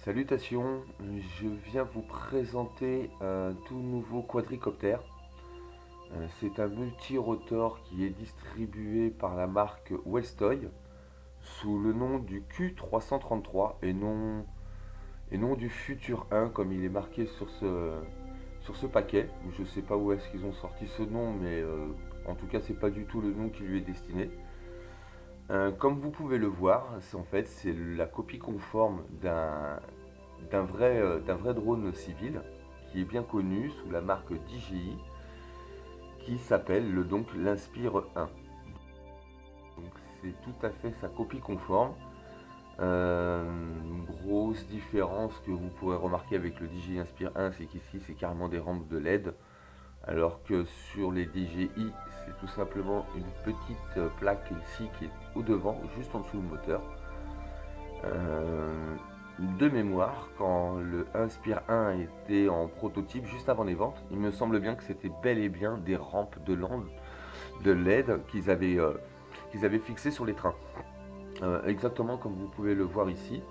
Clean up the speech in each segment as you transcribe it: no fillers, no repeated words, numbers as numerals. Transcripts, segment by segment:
Salutations, je viens vous présenter un tout nouveau quadricoptère. C'est un multirotor qui est distribué par la marque Welstoy sous le nom du Q333 et non du Futur 1 comme il est marqué sur ce paquet. Je ne sais pas où est-ce qu'ils ont sorti ce nom, mais en tout cas c'est pas du tout le nom qui lui est destiné. Comme vous pouvez le voir, c'est la copie conforme d'un vrai drone civil qui est bien connu sous la marque DJI qui s'appelle donc l'Inspire 1. Donc c'est tout à fait sa copie conforme. Une grosse différence que vous pourrez remarquer avec le DJI Inspire 1, c'est qu'ici c'est carrément des rampes de LED, alors que sur les DJI c'est tout simplement une petite plaque ici qui est au devant, juste en dessous du moteur. De mémoire, quand le Inspire 1 était en prototype juste avant les ventes, il me semble bien que c'était bel et bien des rampes de LED qu'ils avaient fixées sur les trains. Exactement comme vous pouvez le voir ici.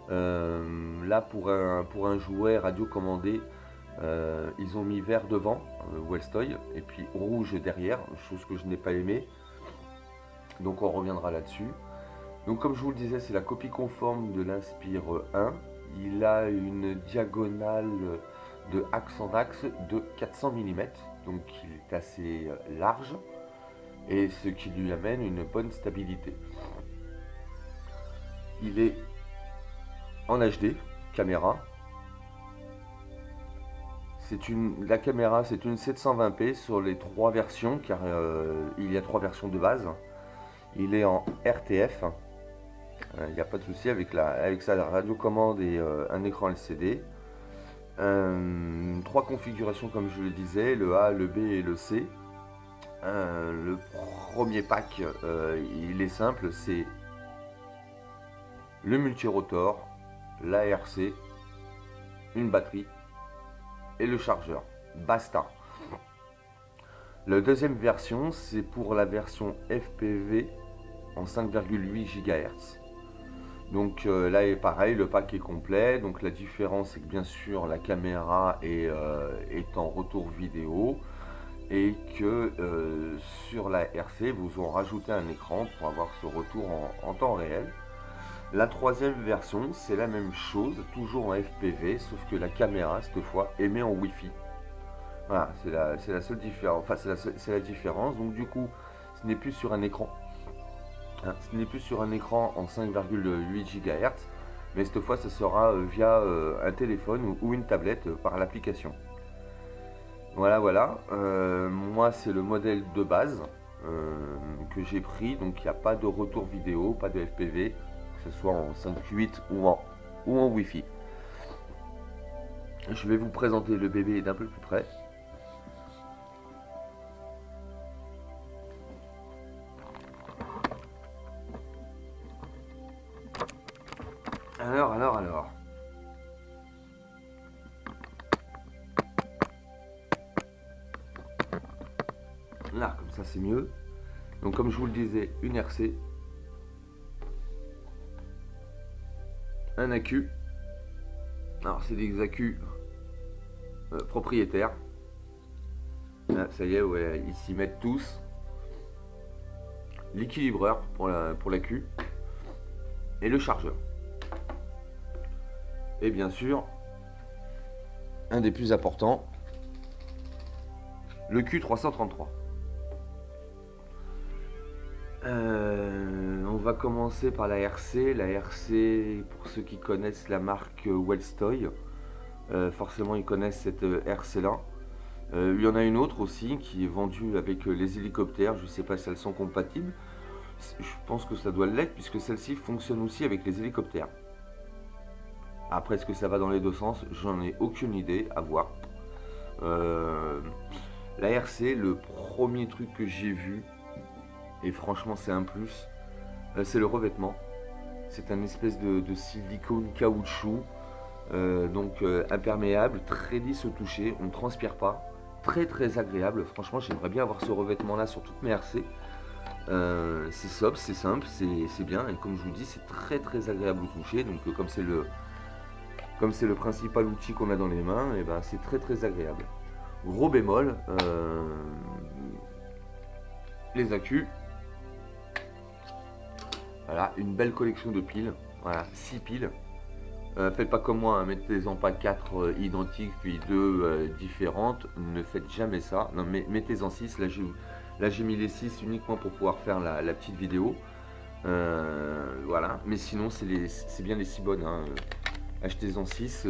Là, pour un jouet radiocommandé, ils ont mis vert devant, Welstoy, et puis rouge derrière, chose que je n'ai pas aimé. Donc on reviendra là-dessus. Donc comme je vous le disais, c'est la copie conforme de l'Inspire 1. Il a une diagonale de axe en axe de 400 mm, donc il est assez large, et ce qui lui amène une bonne stabilité. Il est en HD, caméra. La caméra, c'est une 720p sur les trois versions, car il y a trois versions de base. Il est en RTF. Il n'y a pas de souci avec sa radiocommande et un écran LCD. Trois configurations comme je le disais, le A, le B et le C. Le premier pack, il est simple, c'est le multirotor, l'ARC, une batterie et le chargeur. Basta. La deuxième version, c'est pour la version FPV en 5,8 GHz. Donc là est pareil, le pack est complet. Donc la différence c'est que bien sûr la caméra est en retour vidéo et que sur la RC vous ont rajouté un écran pour avoir ce retour en temps réel. La troisième version c'est la même chose, toujours en FPV, sauf que la caméra cette fois émet en Wi-Fi. Voilà, c'est la seule différence. Enfin c'est la différence. Donc du coup ce n'est plus sur un écran. Ce n'est plus sur un écran en 5,8 GHz, mais cette fois ce sera via un téléphone ou une tablette par l'application. Voilà. Moi c'est le modèle de base que j'ai pris, donc il n'y a pas de retour vidéo, pas de FPV, que ce soit en 5.8 ou en Wi-Fi. Je vais vous présenter le bébé d'un peu plus près. Alors. Là, comme ça c'est mieux. Donc comme je vous le disais, une RC, un accu. Alors c'est des accus propriétaires. Là, ça y est, ouais, ils s'y mettent tous. L'équilibreur pour l'accu et le chargeur. Et bien sûr, un des plus importants, le Q333. On va commencer par la RC. La RC, pour ceux qui connaissent la marque Welstoy, forcément ils connaissent cette RC là. Il y en a une autre aussi qui est vendue avec les hélicoptères. Je ne sais pas si elles sont compatibles. Je pense que ça doit l'être puisque celle-ci fonctionne aussi avec les hélicoptères. Après, est-ce que ça va dans les deux sens? J'en ai aucune idée, à voir. La RC, le premier truc que j'ai vu, et franchement c'est un plus, c'est le revêtement. C'est un espèce de silicone caoutchouc, donc imperméable, très lisse au toucher, on ne transpire pas, très agréable. Franchement j'aimerais bien avoir ce revêtement là sur toutes mes RC. C'est sobre, c'est simple, c'est bien, et comme je vous dis c'est très agréable au toucher. Donc comme c'est comme c'est le principal outil qu'on a dans les mains, et ben c'est très agréable. Gros bémol, les accus. Voilà, une belle collection de piles. Voilà, 6 piles. Faites pas comme moi, hein, mettez-en pas 4 identiques puis 2 différentes. Ne faites jamais ça. Non, mais mettez-en 6. Là, j'ai mis les 6 uniquement pour pouvoir faire la petite vidéo. Voilà, mais sinon, c'est bien les 6 bonnes. Hein. Achetez-en 6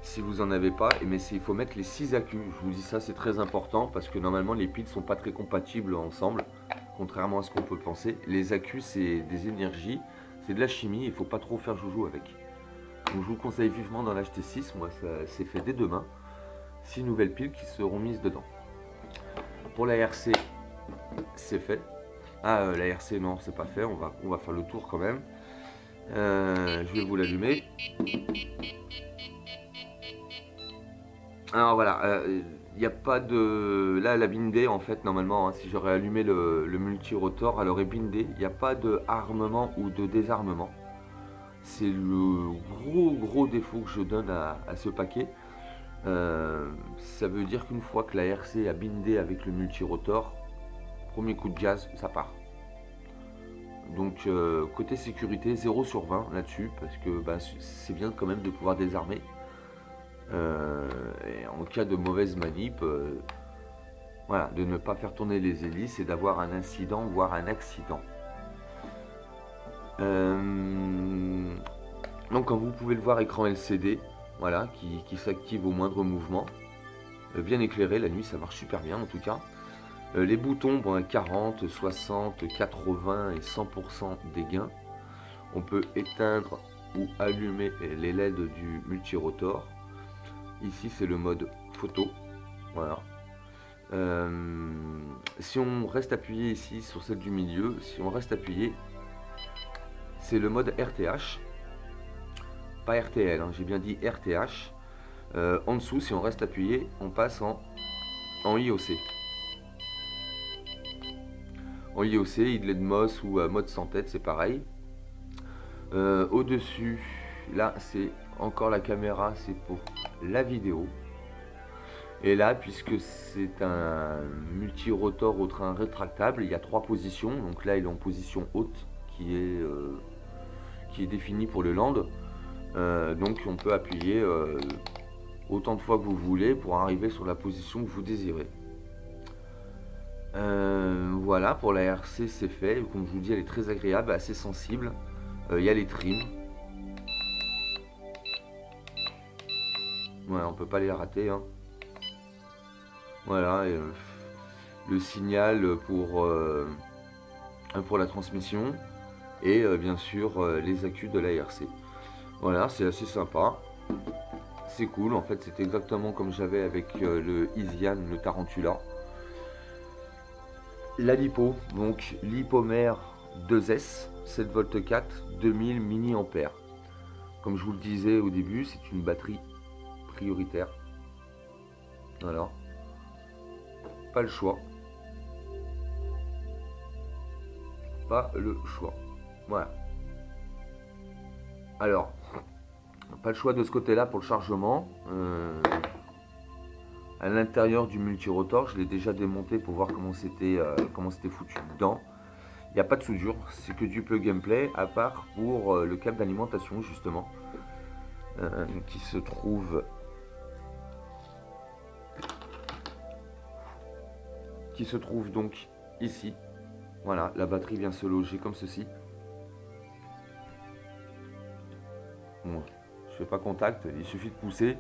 si vous en avez pas. Mais il faut mettre les 6 accus. Je vous dis ça, c'est très important parce que normalement, les piles sont pas très compatibles ensemble. Contrairement à ce qu'on peut penser. Les accus, c'est des énergies. C'est de la chimie, il ne faut pas trop faire joujou avec. Donc je vous conseille vivement d'en acheter 6, moi c'est fait dès demain. 6 nouvelles piles qui seront mises dedans. Pour la RC, c'est fait. Ah, la RC non, c'est pas fait, on va faire le tour quand même. Je vais vous l'allumer. Alors voilà, il n'y a pas de... Là, la bindée, en fait, normalement, hein, si j'aurais allumé le multirotor, elle aurait bindé. Il n'y a pas de armement ou de désarmement. C'est le gros défaut que je donne à ce paquet. Ça veut dire qu'une fois que la RC a bindé avec le multirotor, premier coup de gaz, ça part. Donc, côté sécurité, 0 sur 20 là-dessus, parce que bah, c'est bien quand même de pouvoir désarmer. Et en cas de mauvaise manip, voilà, de ne pas faire tourner les hélices et d'avoir un incident, voire un accident. Donc comme vous pouvez le voir, écran LCD, voilà, qui s'active au moindre mouvement. Bien éclairé, la nuit ça marche super bien en tout cas. Les boutons, bon, 40, 60, 80 et 100% des gains. On peut éteindre ou allumer les LED du multirotor. Ici c'est le mode photo, voilà. Si on reste appuyé ici sur celle du milieu, si on reste appuyé, c'est le mode RTH, pas RTL, hein, j'ai bien dit RTH. En dessous, si on reste appuyé, on passe en IOC. En IOC, idle de MOS ou mode sans tête, c'est pareil. Au-dessus, là, c'est encore la caméra, c'est pour la vidéo. Et là, puisque c'est un multirotor au train rétractable, il y a 3 positions. Donc là, il est en position haute, qui est définie pour le land. Donc on peut appuyer autant de fois que vous voulez pour arriver sur la position que vous désirez. Voilà, pour la RC c'est fait. Comme je vous dis, elle est très agréable, assez sensible. Il y a les trims. Ouais, on peut pas les rater, hein. Voilà, le signal pour la transmission et bien sûr les accus de la RC. Voilà, c'est assez sympa. C'est cool, en fait c'est exactement comme j'avais avec le Isian, le Tarantula. La lipo, donc l'Hypomer 2S, 7V4, 2000 mAh. Comme je vous le disais au début, c'est une batterie prioritaire. Voilà. Pas le choix. Pas le choix. Voilà. Alors, pas le choix de ce côté-là pour le chargement. À l'intérieur du multirotor, je l'ai déjà démonté pour voir comment c'était foutu dedans. Il n'y a pas de soudure, c'est que du plug and play, à part pour le câble d'alimentation justement, qui se trouve donc ici. Voilà, la batterie vient se loger comme ceci. Bon, je fais pas contact, il suffit de pousser,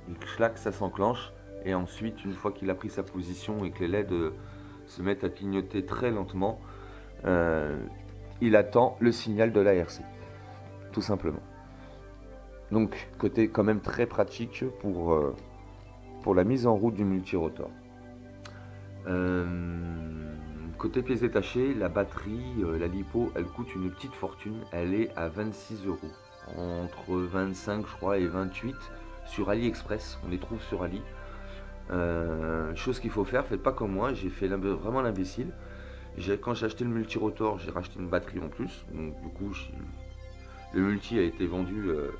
il claque, ça s'enclenche, et ensuite une fois qu'il a pris sa position et que les LED se mettent à clignoter très lentement, il attend le signal de la RC, tout simplement. Donc côté quand même très pratique pour la mise en route du multirotor. Côté pièces détachées, la batterie, la lipo, elle coûte une petite fortune. Elle est à 26 €, entre 25 je crois et 28 sur AliExpress. On les trouve sur Ali. Chose qu'il faut faire, faites pas comme moi, j'ai fait vraiment l'imbécile. Quand j'ai acheté le multirotor, j'ai racheté une batterie en plus, donc du coup Le multi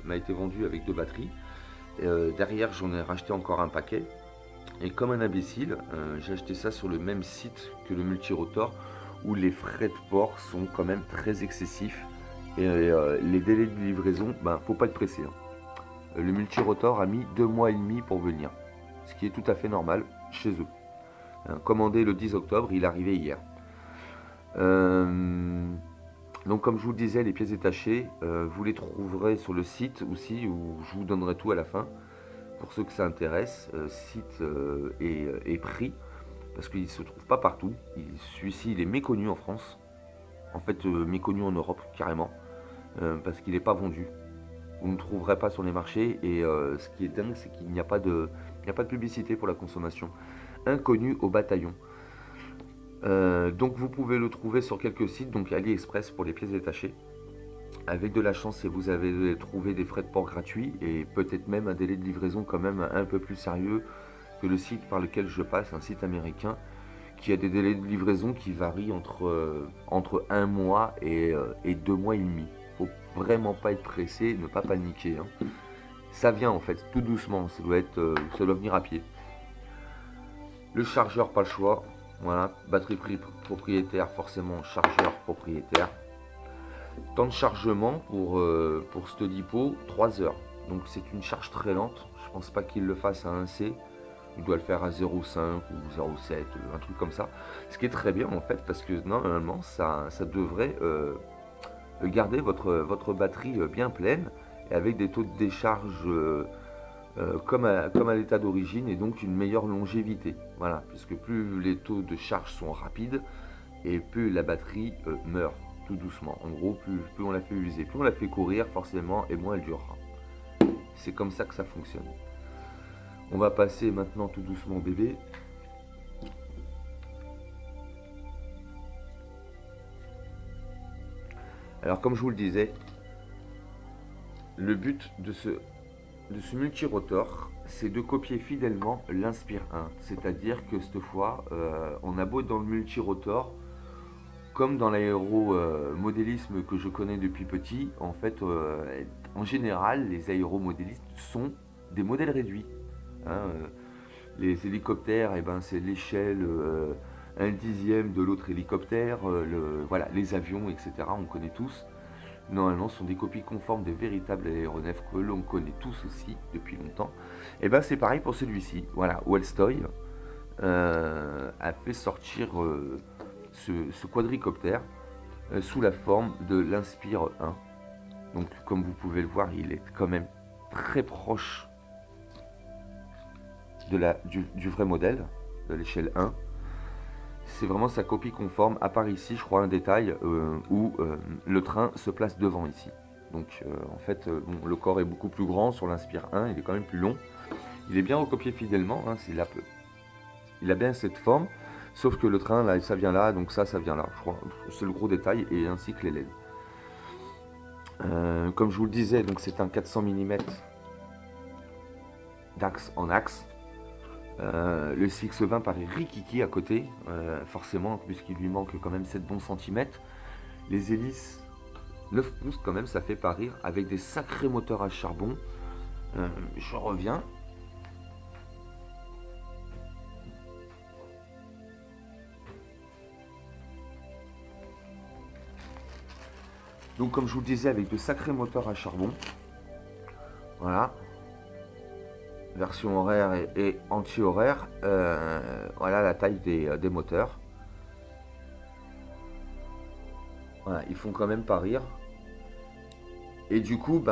m'a été vendu avec 2 batteries. Derrière, j'en ai racheté encore un paquet. Et comme un imbécile, j'ai acheté ça sur le même site que le multirotor, où les frais de port sont quand même très excessifs. Et les délais de livraison, faut pas le presser, hein. Le multirotor a mis 2 mois et demi pour venir, ce qui est tout à fait normal chez eux. Commandé le 10 octobre, il est arrivé hier. Donc comme je vous le disais, les pièces détachées, vous les trouverez sur le site aussi, où je vous donnerai tout à la fin. Pour ceux que ça intéresse, site et prix, parce qu'il ne se trouve pas partout. Celui-ci, il est méconnu en France. En fait, méconnu en Europe, carrément, parce qu'il n'est pas vendu. Vous ne trouverez pas sur les marchés, et ce qui est dingue, c'est qu'il n'y a pas de publicité pour la consommation. Inconnu au bataillon. Donc vous pouvez le trouver sur quelques sites, donc AliExpress pour les pièces détachées. Avec de la chance, vous avez trouvé des frais de port gratuits et peut-être même un délai de livraison quand même un peu plus sérieux que le site par lequel je passe, un site américain qui a des délais de livraison qui varient entre 1 mois et 2 mois et demi. Faut vraiment pas être pressé, ne pas paniquer, hein. Ça vient en fait tout doucement, ça doit venir à pied. Le chargeur, pas le choix. Voilà, batterie propriétaire, forcément chargeur propriétaire. Temps de chargement pour ce dipôt, 3 heures. Donc c'est une charge très lente. Je pense pas qu'il le fasse à 1C. Il doit le faire à 0,5 ou 0,7, un truc comme ça. Ce qui est très bien en fait, parce que normalement ça devrait garder votre batterie bien pleine et avec des taux de décharge comme à l'état d'origine, et donc une meilleure longévité. Voilà, puisque plus les taux de charge sont rapides et plus la batterie meurt tout doucement. En gros, plus on la fait user, plus on la fait courir forcément, et moins elle durera. C'est comme ça que ça fonctionne. On va passer maintenant tout doucement au bébé. Alors comme je vous le disais, le but de ce multirotor, c'est de copier fidèlement l'Inspire 1. C'est-à-dire que cette fois, on a beau dans le multirotor, comme dans l'aéromodélisme que je connais depuis petit, en fait, en général, les aéromodélistes sont des modèles réduits, hein. Les hélicoptères, c'est l'échelle 1/10 de l'autre hélicoptère, voilà, les avions, etc. On connaît tous. Normalement, ce sont des copies conformes des véritables aéronefs que l'on connaît tous aussi depuis longtemps. Et c'est pareil pour celui-ci. Voilà, Welstoy a fait sortir ce quadricoptère sous la forme de l'Inspire 1. Donc comme vous pouvez le voir, il est quand même très proche du vrai modèle, de l'échelle 1. C'est vraiment sa copie conforme, à part ici, je crois, un détail où le train se place devant ici. Donc en fait, le corps est beaucoup plus grand sur l'Inspire 1, il est quand même plus long. Il est bien recopié fidèlement, hein, il a bien cette forme. Sauf que le train, là, ça vient là, donc ça vient là. Je crois, c'est le gros détail, et ainsi que les LED. Comme je vous le disais, donc c'est un 400 mm d'axe en axe. Le CX20 paraît rikiki à côté, forcément, puisqu'il lui manque quand même 7 bons centimètres. Les hélices, 9 pouces quand même, ça fait pas rire, avec des sacrés moteurs à charbon. Je reviens. Donc comme je vous le disais, avec de sacrés moteurs à charbon. Voilà. Version horaire et anti-horaire. Voilà la taille des moteurs. Voilà, ils font quand même pas rire. Et du coup,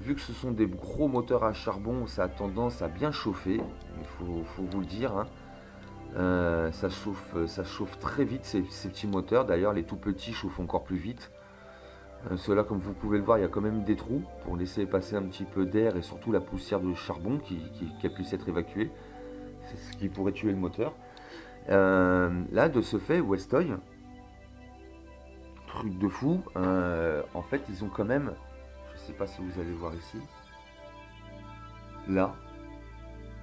vu que ce sont des gros moteurs à charbon, ça a tendance à bien chauffer. Il faut vous le dire, hein. Ça chauffe très vite ces petits moteurs. D'ailleurs, les tout petits chauffent encore plus vite. Ceux-là, comme vous pouvez le voir, il y a quand même des trous pour laisser passer un petit peu d'air et surtout la poussière de charbon qui puisse être évacuée. C'est ce qui pourrait tuer le moteur. Là, de ce fait, Welstoy, truc de fou, en fait, ils ont quand même, je sais pas si vous allez voir ici, là,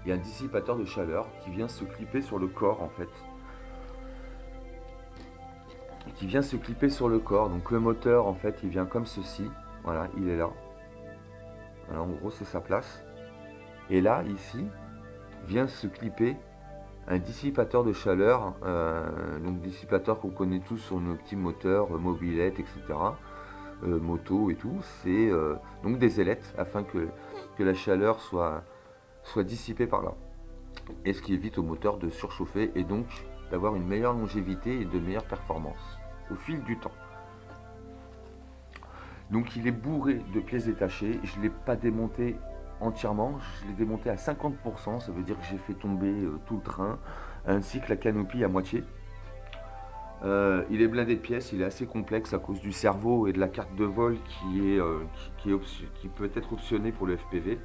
il y a un dissipateur de chaleur qui vient se clipper sur le corps, en fait. Donc le moteur, en fait, il vient comme ceci, Voilà, il est là. Voilà, en gros, c'est sa place. Et là, ici, vient se clipper un dissipateur de chaleur. Donc, dissipateur qu'on connaît tous sur nos petits moteurs, mobylettes, etc. Moto et tout. C'est donc des ailettes afin que la chaleur soit dissipée par là. Et ce qui évite au moteur de surchauffer et donc d'avoir une meilleure longévité et de meilleures performances au fil du temps. Donc il est bourré de pièces détachées. Je ne l'ai pas démonté entièrement, je l'ai démonté à 50%, ça veut dire que j'ai fait tomber tout le train, ainsi que la canopie à moitié. Il est blindé de pièces, il est assez complexe à cause du cerveau et de la carte de vol qui peut être optionnée pour le FPV.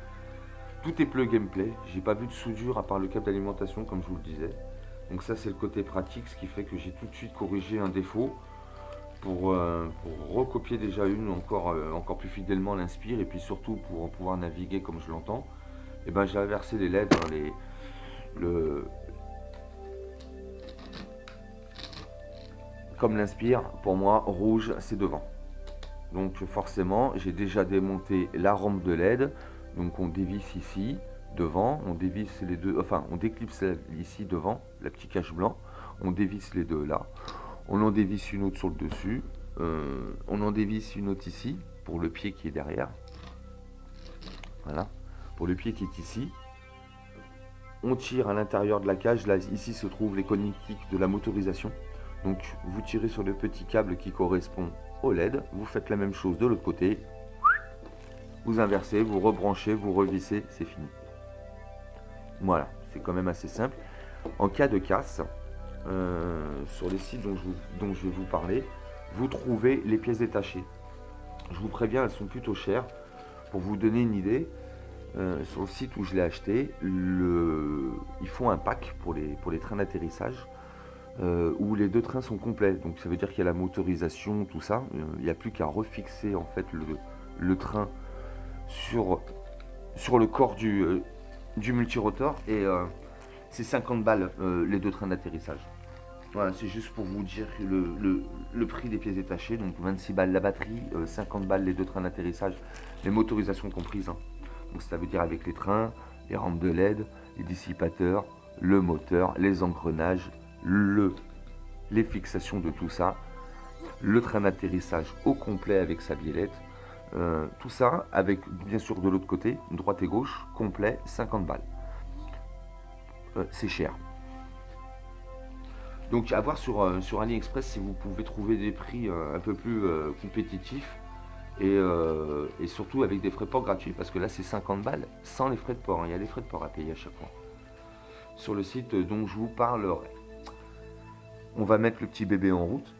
Tout est plug and play, j'ai pas vu de soudure à part le câble d'alimentation comme je vous le disais. Donc ça c'est le côté pratique, ce qui fait que j'ai tout de suite corrigé un défaut pour recopier déjà une encore plus fidèlement l'Inspire et puis surtout pour pouvoir naviguer comme je l'entends. Et ben j'ai inversé les LED, comme l'Inspire, pour moi rouge c'est devant. Donc forcément j'ai déjà démonté la rampe de LED. Donc on dévisse ici devant, on dévisse les deux, enfin on déclipse ici devant, la petite cache blanc, on dévisse les deux là, on en dévisse une autre sur le dessus, on en dévisse une autre ici pour le pied qui est derrière, voilà, pour le pied qui est ici. On tire à l'intérieur de la cage, là ici se trouvent les connectiques de la motorisation, donc vous tirez sur le petit câble qui correspond au LED, vous faites la même chose de l'autre côté. Vous inversez, vous rebranchez, vous revissez, c'est fini. Voilà, c'est quand même assez simple. En cas de casse, sur les sites dont je vais vous parler, vous trouvez les pièces détachées. Je vous préviens, elles sont plutôt chères. Pour vous donner une idée, sur le site où je l'ai acheté, ils font un pack pour les trains d'atterrissage où les deux trains sont complets. Donc ça veut dire qu'il y a la motorisation, tout ça. Il n'y a plus qu'à refixer en fait le train sur le corps du multirotor et c'est 50 balles les deux trains d'atterrissage. Voilà, c'est juste pour vous dire le prix des pièces détachées. Donc 26 balles la batterie, 50 balles les deux trains d'atterrissage, les motorisations comprises. Hein. Donc ça veut dire avec les trains, les rampes de LED, les dissipateurs, le moteur, les engrenages, les fixations de tout ça, le train d'atterrissage au complet avec sa biellette. Tout ça avec bien sûr de l'autre côté, droite et gauche, complet, 50 balles. C'est cher. Donc à voir sur AliExpress si vous pouvez trouver des prix un peu plus compétitifs et surtout avec des frais de port gratuits parce que là c'est 50 balles sans les frais de port. Hein. Il y a les frais de port à payer à chaque fois. Sur le site dont je vous parlerai. On va mettre le petit bébé en route.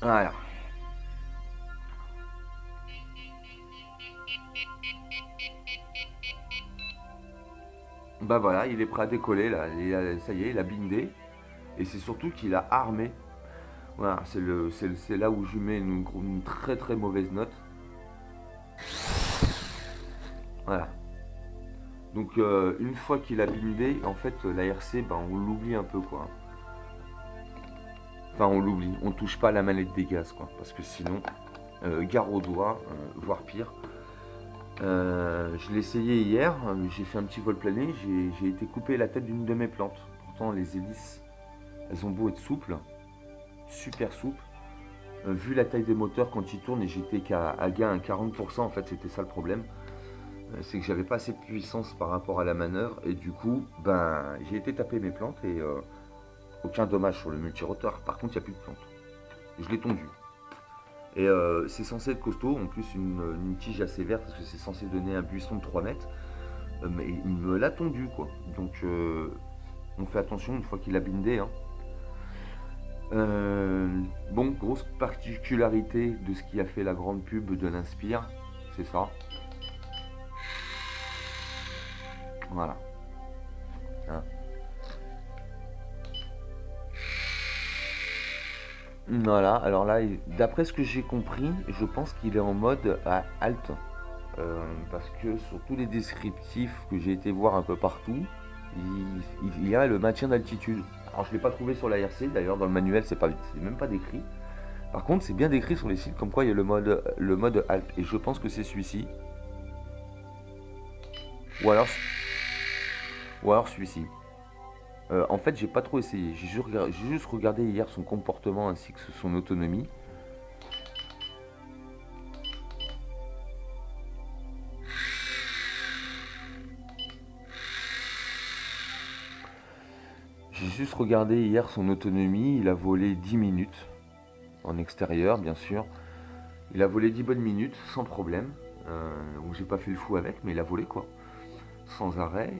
Voilà. Bah voilà, il est prêt à décoller là. Ça y est, il a bindé. Et c'est surtout qu'il a armé. Voilà, c'est là où je mets une très très mauvaise note. Voilà. Donc une fois qu'il a bindé, en fait l'ARC, bah, on l'oublie un peu quoi. Enfin on l'oublie, on touche pas à la manette des gaz quoi. Parce que sinon, gare au doigt, voire pire. Je l'ai essayé hier, j'ai fait un petit vol plané, j'ai été coupé la tête d'une de mes plantes. Pourtant les hélices, elles ont beau être souples, super souples. Vu la taille des moteurs quand ils tournent et j'étais qu'à gain à 40%, en fait c'était ça le problème. C'est que j'avais pas assez de puissance par rapport à la manœuvre et du coup ben j'ai été taper mes plantes et aucun dommage sur le multirotor. Par contre il n'y a plus de plantes. Je l'ai tondu. Et c'est censé être costaud, en plus une tige assez verte parce que c'est censé donner un buisson de 3 mètres. Mais il me l'a tondu quoi. Donc on fait attention une fois qu'il a bindé. Hein. Bon, grosse particularité de ce qui a fait la grande pub de l'Inspire, c'est ça. Voilà. Hein. Voilà, alors là, d'après ce que j'ai compris, je pense qu'il est en mode halt. Parce que sur tous les descriptifs que j'ai été voir un peu partout, il y a le maintien d'altitude. Alors je ne l'ai pas trouvé sur l'ARC, d'ailleurs dans le manuel c'est même pas décrit. Par contre c'est bien décrit sur les sites comme quoi il y a le mode halt. Et je pense que c'est celui-ci. Ou alors celui-ci. En fait j'ai pas trop essayé, j'ai juste regardé hier son comportement ainsi que son autonomie. J'ai juste regardé hier son autonomie, il a volé 10 minutes, en extérieur bien sûr. Il a volé 10 bonnes minutes sans problème. Donc j'ai pas fait le fou avec, mais il a volé quoi. Sans arrêt.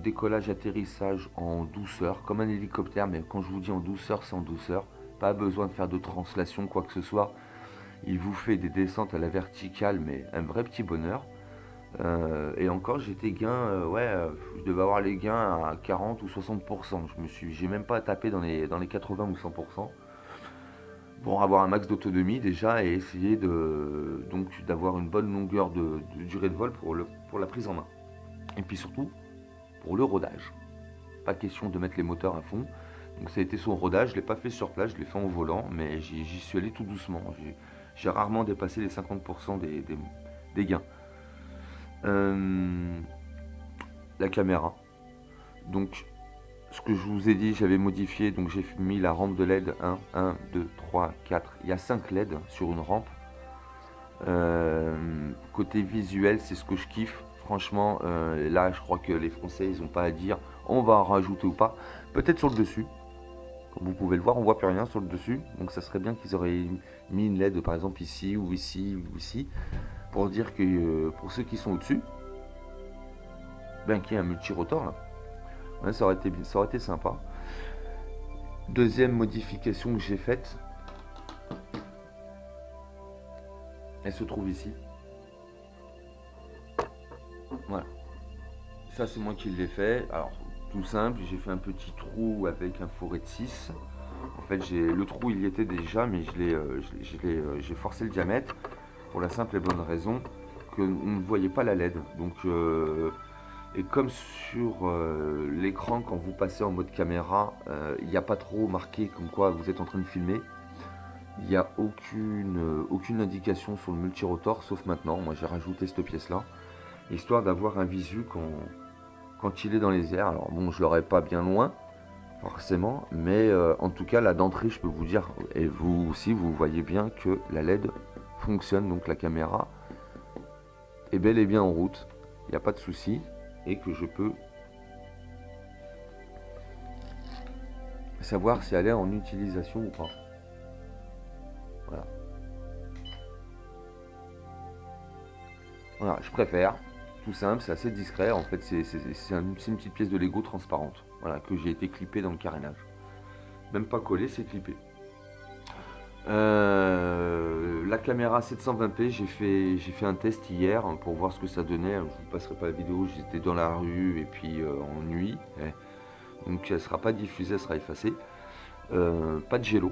Décollage, atterrissage en douceur, comme un hélicoptère, mais quand je vous dis en douceur, c'est en douceur. Pas besoin de faire de translation, quoi que ce soit. Il vous fait des descentes à la verticale, mais un vrai petit bonheur. Et encore, j'étais gain, je devais avoir les gains à 40 ou 60%. J'ai même pas tapé dans les 80 ou 100% pour avoir un max d'autonomie déjà et essayer donc d'avoir une bonne longueur de durée de vol pour la prise en main. Et puis surtout, pour le rodage. Pas question de mettre les moteurs à fond. Donc ça a été son rodage, je ne l'ai pas fait sur place, je l'ai fait en volant, mais j'y suis allé tout doucement. J'ai rarement dépassé les 50% des gains. La caméra. Donc ce que je vous ai dit, j'avais modifié, donc j'ai mis la rampe de LED 1, 2, 3, 4. Il y a 5 LED sur une rampe. Côté visuel, c'est ce que je kiffe. Franchement, là, je crois que les Français, ils n'ont pas à dire on va en rajouter ou pas. Peut-être sur le dessus. Comme vous pouvez le voir, on voit plus rien sur le dessus. Donc ça serait bien qu'ils auraient mis une LED, par exemple, ici, ou ici, ou ici. Pour dire que pour ceux qui sont au-dessus, ben, qu'il y ait un multirotor là. Ouais, ça aurait été sympa. Deuxième modification que j'ai faite, elle se trouve ici. Voilà. Ça, c'est moi qui l'ai fait. Alors, tout simple, j'ai fait un petit trou avec un fourré de 6. En fait, le trou, il y était déjà, mais j'ai forcé le diamètre pour la simple et bonne raison qu'on ne voyait pas la LED. Donc, et comme sur l'écran, quand vous passez en mode caméra, il n'y a pas trop marqué comme quoi vous êtes en train de filmer. Il n'y a aucune indication sur le multirotor, sauf maintenant. Moi, j'ai rajouté cette pièce-là, histoire d'avoir un visu quand il est dans les airs. Alors bon, je l'aurai pas bien loin, forcément, mais en tout cas, là d'entrée, je peux vous dire, et vous aussi, vous voyez bien que la LED fonctionne, donc la caméra est bel et bien en route, il n'y a pas de souci, et que je peux savoir si elle est en utilisation ou pas. Voilà. Voilà, je préfère. Tout simple, c'est assez discret. En fait, c'est une petite pièce de Lego transparente. Voilà, que j'ai été clippé dans le carénage. Même pas collé, c'est clippé. La caméra 720p, j'ai fait un test hier pour voir ce que ça donnait. Je ne vous passerai pas la vidéo, j'étais dans la rue et puis en nuit. Donc elle ne sera pas diffusée, elle sera effacée. Pas de gélo.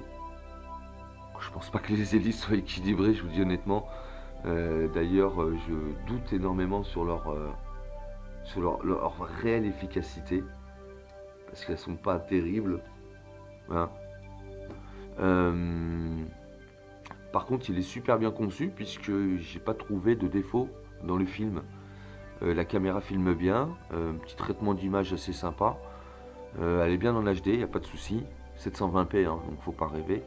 Je pense pas que les hélices soient équilibrées, je vous dis honnêtement. D'ailleurs, je doute énormément sur leur réelle efficacité. Parce qu'elles sont pas terribles. Voilà. Par contre, il est super bien conçu puisque j'ai pas trouvé de défaut dans le film. La caméra filme bien, petit traitement d'image assez sympa. Elle est bien en HD, il n'y a pas de souci. 720p, hein, donc faut pas rêver.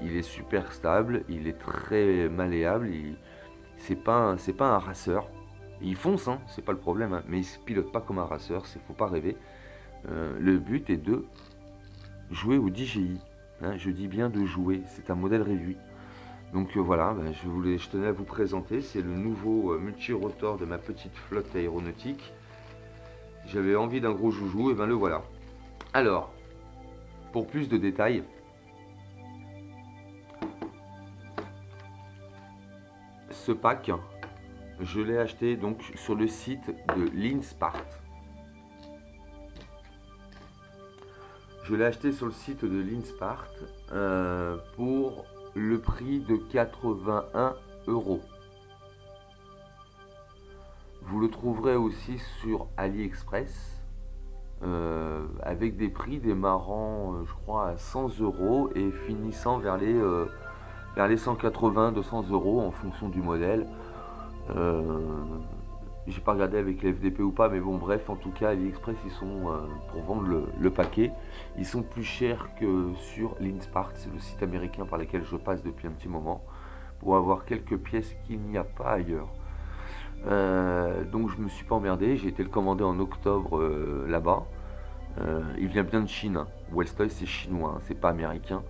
Il est super stable, il est très malléable. C'est pas un raceur. Il fonce, hein, c'est pas le problème, hein, mais il se pilote pas comme un raceur, faut pas rêver. Le but est de jouer au DJI. Hein, je dis bien de jouer, c'est un modèle réduit. Donc voilà, je tenais à vous présenter, c'est le nouveau multirotor de ma petite flotte aéronautique. J'avais envie d'un gros joujou, et ben le voilà. Alors, pour plus de détails, ce pack, je l'ai acheté donc sur le site de Linspart. Je l'ai acheté sur le site de l'Inspart pour le prix de 81 €. Vous le trouverez aussi sur AliExpress avec des prix démarrant, je crois, à 100 € et finissant vers les 180-200 € en fonction du modèle. J'ai pas regardé avec les FDP ou pas, mais bon, bref, en tout cas, AliExpress, ils sont, pour vendre le paquet, ils sont plus chers que sur l'Inspart, c'est le site américain par lequel je passe depuis un petit moment, pour avoir quelques pièces qu'il n'y a pas ailleurs. Donc je me suis pas emmerdé, j'ai été le commander en octobre là-bas. Il vient bien de Chine, hein. Wellstoy c'est chinois, hein, c'est pas américain.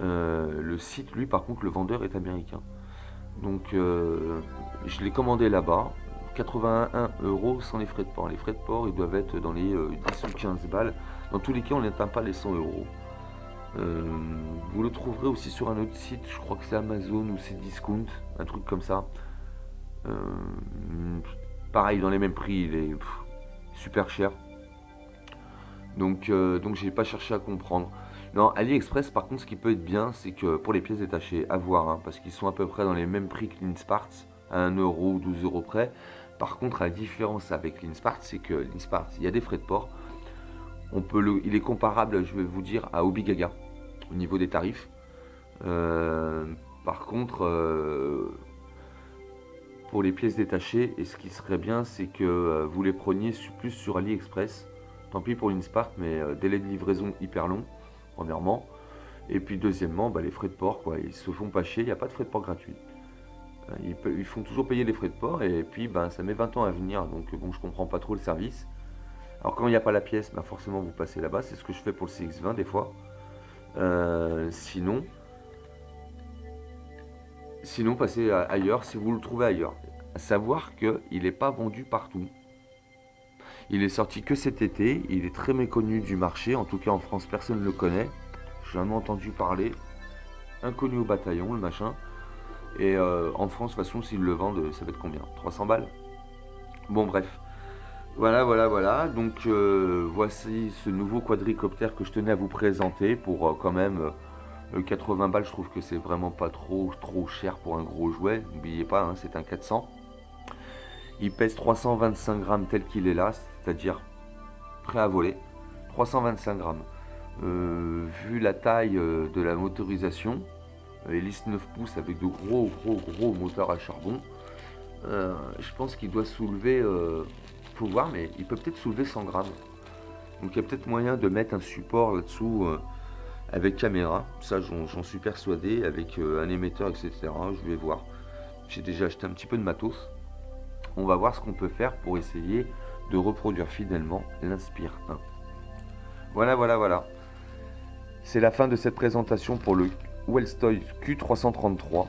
Le site, lui, par contre, le vendeur est américain. Donc je l'ai commandé là-bas. 81 € sans les frais de port. Les frais de port, ils doivent être dans les 10 ou 15 balles. Dans tous les cas, on n'atteint pas les 100 €. Vous le trouverez aussi sur un autre site, je crois que c'est Amazon ou c'est Discount, un truc comme ça. Pareil, dans les mêmes prix, il est super cher. Donc j'ai pas cherché à comprendre. Non, AliExpress, par contre, ce qui peut être bien, c'est que pour les pièces détachées, à voir, hein, parce qu'ils sont à peu près dans les mêmes prix que l'Inspart, à 1 € ou 12 € près. Par contre, la différence avec l'Inspart, c'est que l'Inspart, il y a des frais de port. Il est comparable, je vais vous dire, à Obigaga au niveau des tarifs. Par contre, pour les pièces détachées, et ce qui serait bien, c'est que vous les preniez plus sur AliExpress. Tant pis pour l'Inspart, mais délai de livraison hyper long, premièrement. Et puis deuxièmement, les frais de port, quoi, ils se font pas chier, il n'y a pas de frais de port gratuits. Ils font toujours payer les frais de port et puis ça met 20 ans à venir, donc bon, je comprends pas trop le service. Alors quand il n'y a pas la pièce, forcément vous passez là-bas, c'est ce que je fais pour le CX-20 des fois. Sinon passez ailleurs si vous le trouvez ailleurs. À savoir qu'il n'est pas vendu partout. Il est sorti que cet été, il est très méconnu du marché, en tout cas en France personne ne le connaît. J'ai jamais entendu parler. Inconnu au bataillon le machin. Et en France, de toute façon, s'ils le vendent, ça va être combien? 300 balles? Bon, bref. Voilà. Donc, voici ce nouveau quadricoptère que je tenais à vous présenter pour quand même 80 balles. Je trouve que c'est vraiment pas trop cher pour un gros jouet. N'oubliez pas, hein, c'est un 400. Il pèse 325 grammes tel qu'il est là, c'est-à-dire prêt à voler. 325 grammes. Vu la taille de la motorisation, hélice 9 pouces avec de gros moteurs à charbon, je pense qu'il doit soulever, faut voir, mais il peut peut-être soulever 100 grammes. Donc il y a peut-être moyen de mettre un support là-dessous avec caméra, ça j'en suis persuadé, avec un émetteur, etc. Je vais voir. J'ai déjà acheté un petit peu de matos. On va voir ce qu'on peut faire pour essayer de reproduire fidèlement l'Inspire 1. Voilà. C'est la fin de cette présentation pour le Wellstoy Q333,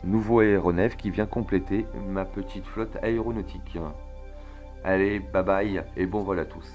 nouveau aéronef qui vient compléter ma petite flotte aéronautique. Allez, bye bye et bon vol à tous.